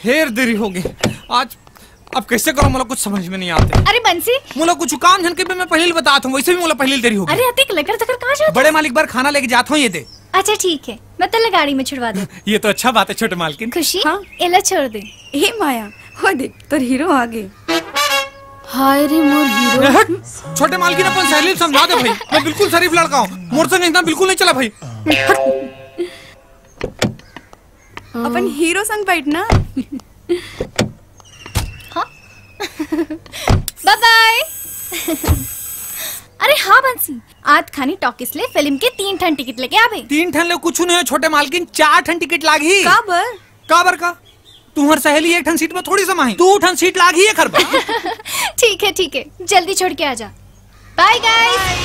ढेर देरी हो गई आज। अब कैसे करो मुझे कुछ समझ में नहीं आते। अरे बंसी मुझे कुछ काम झन के मैं पहले बताता हूँ, वैसे भी मुझे पहले देरी हो गई। अरे अतिक लकर तकर कहाँ जाते? बड़े मालिक बार खाना लेके जाता हूँ ये दे। अच्छा ठीक है, मैं तले गाड़ी में छुड़वा दे। ये तो अच्छा बात है छोटे मालकिन। खुशी हाँ? एला छोड़ दे। हे माया हो देख तोर हीरो आगे। हाय रे मोर हीरो। छोटे मालकिन अपन सहेली समझा दे भाई, मैं बिल्कुल शरीफ लड़का हूँ, मोर से नहीं बिल्कुल नहीं चला भाई। अपन हीरो संग बैठ ना। Bye bye. अरे हाँ बंसी, आज खानी टॉकीस ले फिल्म के 3 ठन टिकट लेके आवे। 3 ठन ले कुछ नहीं है छोटे मालकिन, 4 ठन टिकट लागी। काबर का तुम्हार सहेली 1 ठन सीट में थोड़ी समाही, 2 ठन सीट लागी है खरबा। ठीक है जल्दी छोड़ के आ जा। Bye guys.